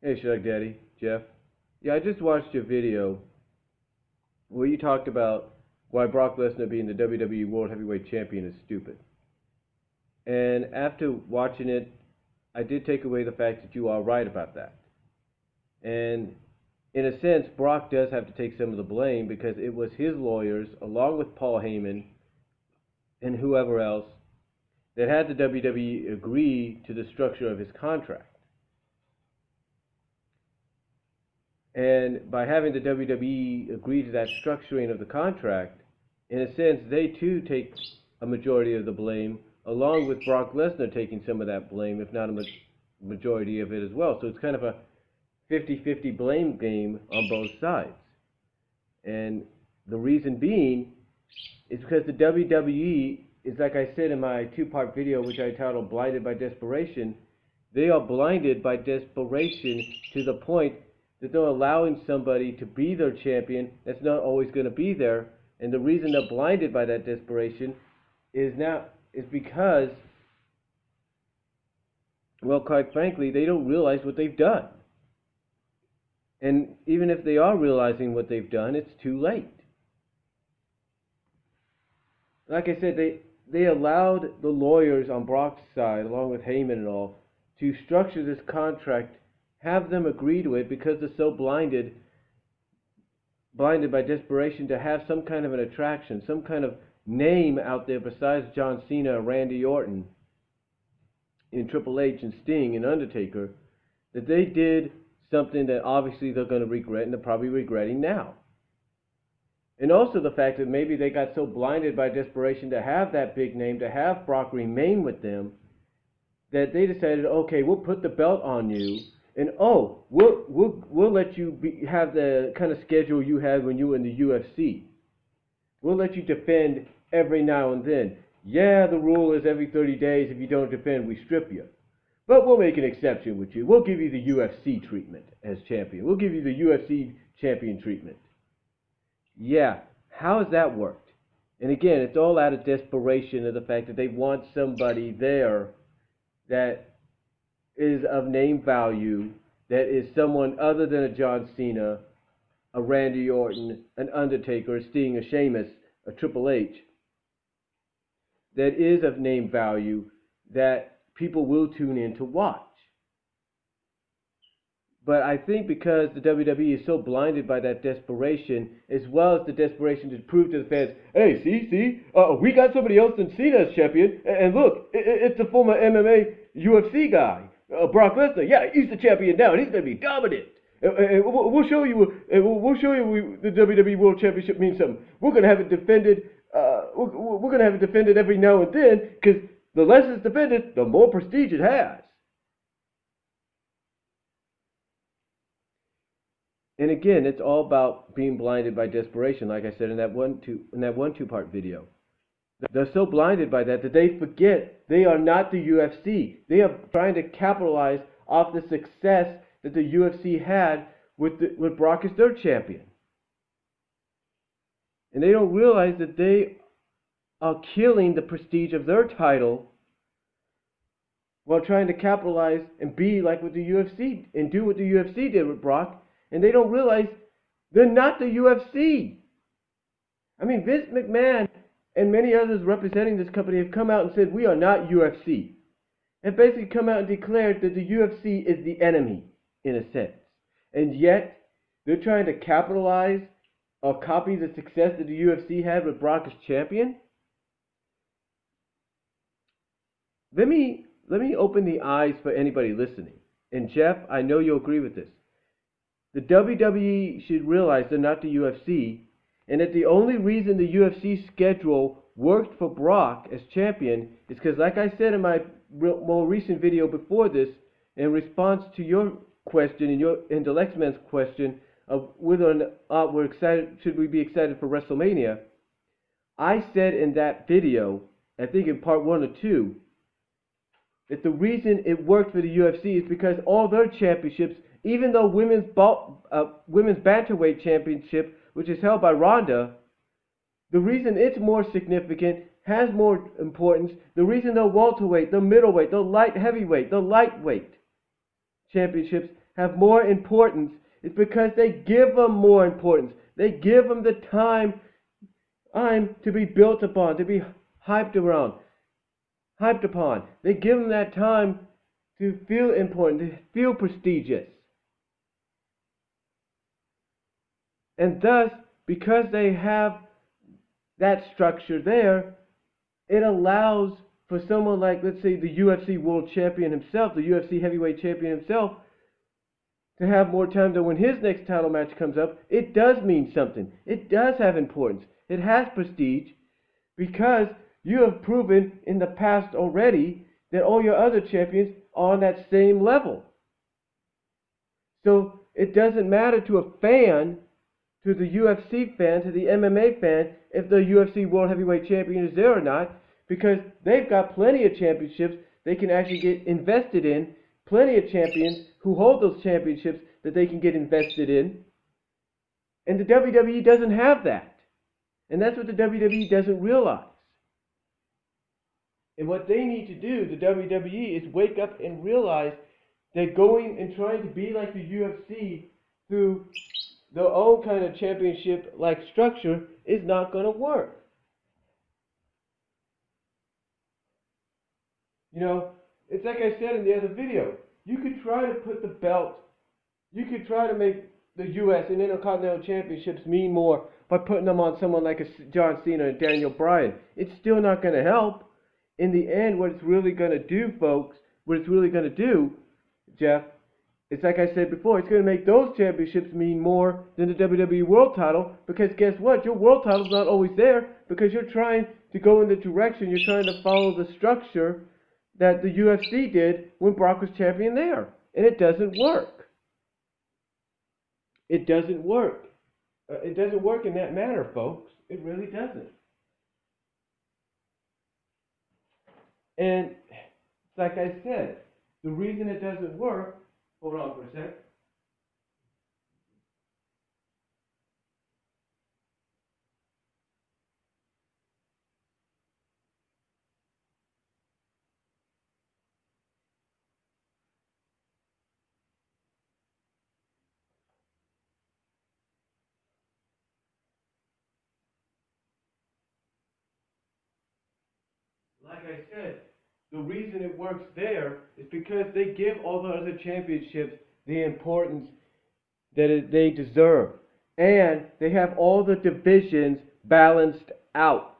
Hey, Shug Daddy, Jeff. Yeah, I just watched your video where you talked about why Brock Lesnar being the WWE World Heavyweight Champion is stupid. And after watching it, I did take away the fact that you are right about that. And in a sense, Brock does have to take some of the blame because it was his lawyers, along with Paul Heyman and whoever else, that had the WWE agree to the structure of his contract. And by having the WWE agree to that structuring of the contract, in a sense, they too take a majority of the blame, along with Brock Lesnar taking some of that blame, if not a majority of it as well. So it's kind of a 50-50 blame game on both sides. And the reason being is because the WWE is, like I said in my two-part video, which I titled Blinded by Desperation, they are blinded by desperation to the point that they're allowing somebody to be their champion that's not always going to be there. And the reason they're blinded by that desperation is because, well, quite frankly, they don't realize what they've done. And even if they are realizing what they've done, it's too late. Like I said, they allowed the lawyers on Brock's side, along with Heyman and all, to structure this contract, have them agree to it because they're so blinded by desperation to have some kind of an attraction, some kind of name out there besides John Cena, Randy Orton, and Triple H and Sting and Undertaker, that they did something that obviously they're going to regret, and they're probably regretting now. And also the fact that maybe they got so blinded by desperation to have that big name, to have Brock remain with them, that they decided, okay, we'll put the belt on you, and we'll let you have the kind of schedule you had when you were in the UFC. We'll let you defend every now and then. Yeah, the rule is every 30 days, if you don't defend, we strip you. But we'll make an exception with you. We'll give you the UFC treatment as champion. We'll give you the UFC champion treatment. Yeah, how has that worked? And again, it's all out of desperation of the fact that they want somebody there that is of name value, that is someone other than a John Cena, a Randy Orton, an Undertaker, a Sting, a Sheamus, a Triple H, that is of name value, that people will tune in to watch. But I think because the WWE is so blinded by that desperation, as well as the desperation to prove to the fans, hey, see, we got somebody else than Cena as champion, and look, it's the former MMA UFC guy, Brock Lesnar. Yeah, he's the champion now, and he's going to be dominant. We'll show you. The WWE World Championship means something. We're going to have it defended. We're going to have it defended every now and then, because the less it's defended, the more prestige it has. And again, it's all about being blinded by desperation, like I said in that one two-part video. They're so blinded by that they forget they are not the UFC. They are trying to capitalize off the success that the UFC had with Brock as their champion. And they don't realize that they are killing the prestige of their title while trying to capitalize and be like with the UFC and do what the UFC did with Brock. And they don't realize they're not the UFC. I mean, Vince McMahon and many others representing this company have come out and said, we are not UFC. And basically come out and declared that the UFC is the enemy, in a sense. And yet, they're trying to capitalize or copy the success that the UFC had with Brock as champion. Let me open the eyes for anybody listening. And Jeff, I know you'll agree with this. The WWE should realize they're not the UFC, and that the only reason the UFC schedule worked for Brock as champion is because, like I said in my more recent video before this, in response to your question and the Lexman's question of whether or not we're excited, should we be excited for WrestleMania, I said in that video, I think in part 1 or 2, that the reason it worked for the UFC is because all their championships, even though women's bantamweight championship, which is held by Ronda, the reason it's more significant, has more importance, the reason the welterweight, the middleweight, the light heavyweight, the lightweight championships have more importance, it's because they give them more importance. They give them the time to be built upon, to be hyped upon. They give them that time to feel important, to feel prestigious. And thus, because they have that structure there, it allows for someone like, let's say, the UFC World Champion himself, the UFC Heavyweight Champion himself, to have more time to when his next title match comes up. It does mean something. It does have importance. It has prestige, because you have proven in the past already that all your other champions are on that same level. So it doesn't matter to a fan, to the UFC fan, to the MMA fan, if the UFC World Heavyweight Champion is there or not, because they've got plenty of championships they can actually get invested in, plenty of champions who hold those championships that they can get invested in. And the WWE doesn't have that. And that's what the WWE doesn't realize. And what they need to do, the WWE, is wake up and realize that going and trying to be like the UFC through their own kind of championship-like structure is not going to work. You know, it's like I said in the other video. You could try to put the belt, you could try to make the U.S. and Intercontinental Championships mean more by putting them on someone like a John Cena and Daniel Bryan. It's still not going to help. In the end, what it's really going to do, folks, what it's really going to do, Jeff, it's like I said before, it's going to make those championships mean more than the WWE World title, because guess what? Your World title's not always there, because you're trying to go in the direction, you're trying to follow the structure that the UFC did when Brock was champion there. And it doesn't work. It doesn't work. It doesn't work in that manner, folks. It really doesn't. And like I said, the reason it doesn't work, hold on for a sec. Like I said, the reason it works there is because they give all the other championships the importance that they deserve. And they have all the divisions balanced out.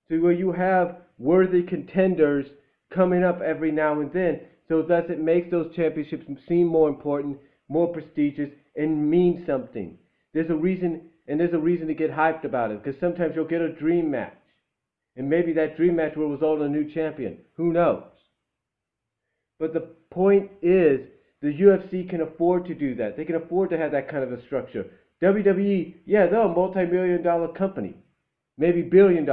So where you have worthy contenders coming up every now and then. So thus it makes those championships seem more important, more prestigious, and mean something. There's a reason to get hyped about it. Because sometimes you'll get a dream match. And maybe that dream match will result in a new champion. Who knows? But the point is, the UFC can afford to do that. They can afford to have that kind of a structure. WWE, yeah, they're a multi-million-dollar company. Maybe $1 billion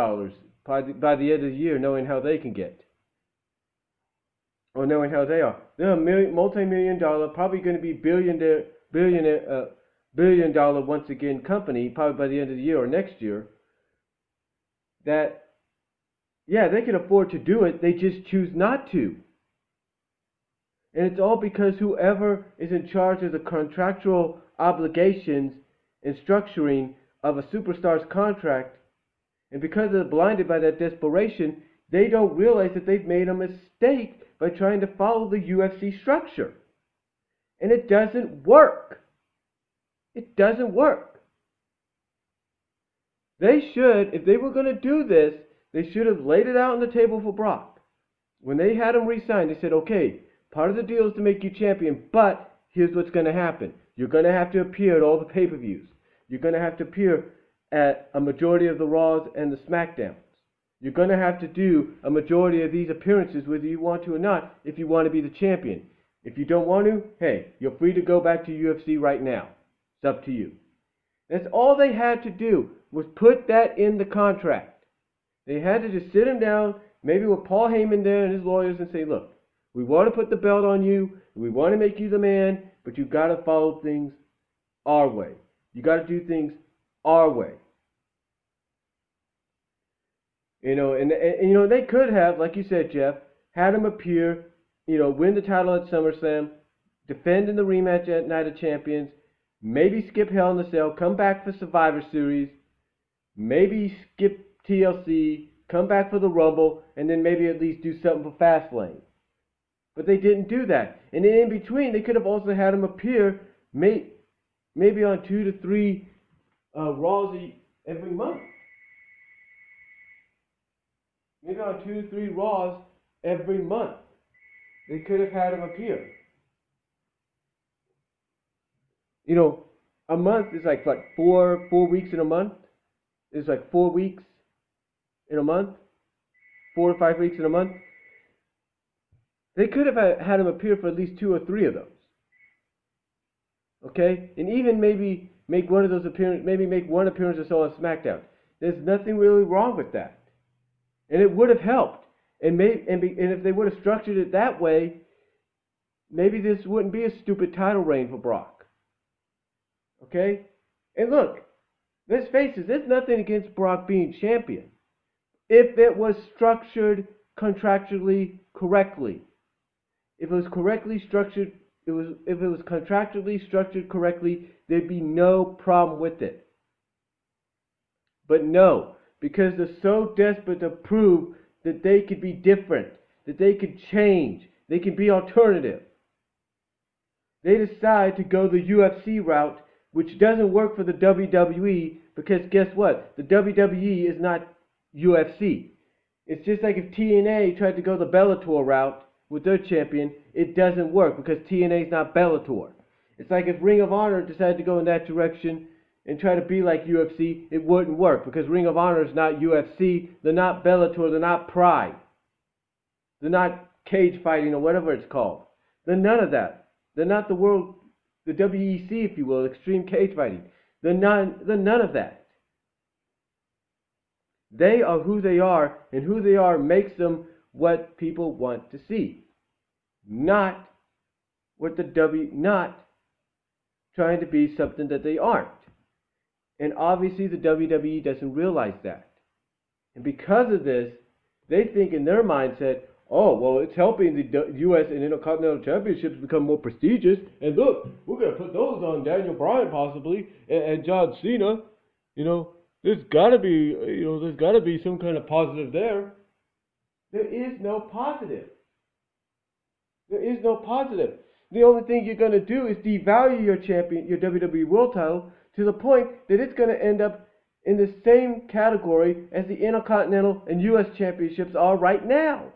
by the end of the year, knowing how they can get. Or knowing how they are. They're a multi-million-dollar, probably going to be billion-dollar once again company, probably by the end of the year or next year. That, yeah, they can afford to do it, they just choose not to. And it's all because whoever is in charge of the contractual obligations and structuring of a superstar's contract, and because they're blinded by that desperation, they don't realize that they've made a mistake by trying to follow the UFC structure. And it doesn't work. It doesn't work. They should, if they were going to do this, they should have laid it out on the table for Brock. When they had him re-signed, they said, okay, part of the deal is to make you champion, but here's what's going to happen. You're going to have to appear at all the pay-per-views. You're going to have to appear at a majority of the Raws and the SmackDowns. You're going to have to do a majority of these appearances, whether you want to or not, if you want to be the champion. If you don't want to, hey, you're free to go back to UFC right now. It's up to you. That's all they had to do, was put that in the contract. They had to just sit him down, maybe with Paul Heyman there and his lawyers, and say, look, we want to put the belt on you, we want to make you the man, but you've got to follow things our way. You got to do things our way. You know, and you know, they could have, like you said, Jeff, had him appear, you know, win the title at SummerSlam, defend in the rematch at Night of Champions, maybe skip Hell in a Cell, come back for Survivor Series, maybe skip TLC, come back for the Rumble, and then maybe at least do something for Fastlane. But they didn't do that. And then in between, they could have also had him appear maybe on 2 to 3 Raws every month. Maybe on 2 to 3 Raws every month. They could have had him appear. You know, a month is like 4 weeks in a month. It's like 4 weeks in a month. 4 to 5 weeks in a month. They could have had him appear for at least 2 or 3 of those. Okay? And even maybe make one of those appearances, maybe make one appearance or so on SmackDown. There's nothing really wrong with that. And it would have helped. And if they would have structured it that way, maybe this wouldn't be a stupid title reign for Brock. Okay? And look, let's face it, there's nothing against Brock being champion. If it was structured contractually correctly. If it was correctly structured, if it was contractually structured correctly, there'd be no problem with it. But no, because they're so desperate to prove that they could be different, that they could change, they could be alternative. They decide to go the UFC route, which doesn't work for the WWE, because guess what? The WWE is not UFC. It's just like if TNA tried to go the Bellator route with their champion, it doesn't work because TNA is not Bellator. It's like if Ring of Honor decided to go in that direction and try to be like UFC, it wouldn't work because Ring of Honor is not UFC, they're not Bellator, they're not Pride. They're not cage fighting or whatever it's called. They're none of that. They're not the WEC, if you will, extreme cage fighting. They're none of that. They are who they are, and who they are makes them what people want to see. Not trying to be something that they aren't. And obviously the WWE doesn't realize that. And because of this, they think in their mindset, oh, well, it's helping the U.S. and Intercontinental Championships become more prestigious. And look, we're going to put those on Daniel Bryan possibly and John Cena. You know, there's got to be some kind of positive there. There is no positive. There is no positive. The only thing you're going to do is devalue your champion, your WWE World title, to the point that it's going to end up in the same category as the Intercontinental and U.S. Championships are right now.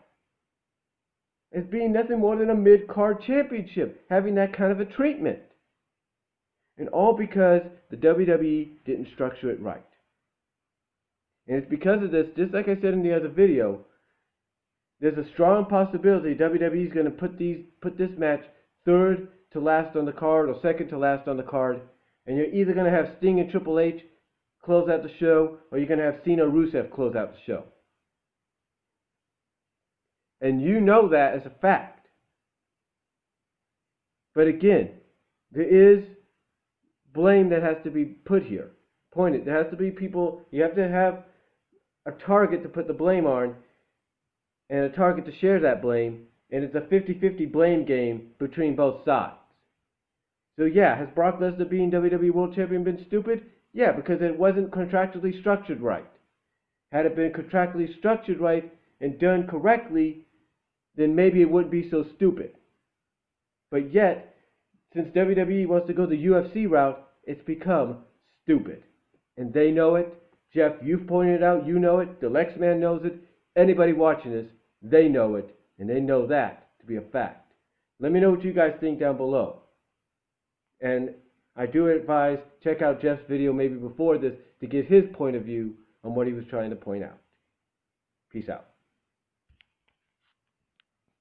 As being nothing more than a mid-card championship, having that kind of a treatment. And all because the WWE didn't structure it right. And it's because of this, just like I said in the other video, there's a strong possibility WWE is going to put this match third to last on the card or second to last on the card. And you're either going to have Sting and Triple H close out the show, or you're going to have Cena or Rusev close out the show. And you know that as a fact. But again, there is blame that has to be put here. Pointed. There has to be people, you have to have a target to put the blame on, and a target to share that blame, and it's a 50-50 blame game between both sides. So yeah, has Brock Lesnar being WWE World Champion been stupid? Yeah, because it wasn't contractually structured right. Had it been contractually structured right and done correctly, then maybe it wouldn't be so stupid. But yet, since WWE wants to go the UFC route, it's become stupid. And they know it. Jeff, you've pointed it out, you know it. The Lex Man knows it. Anybody watching this, they know it. And they know that to be a fact. Let me know what you guys think down below. And I do advise, check out Jeff's video maybe before this to get his point of view on what he was trying to point out. Peace out.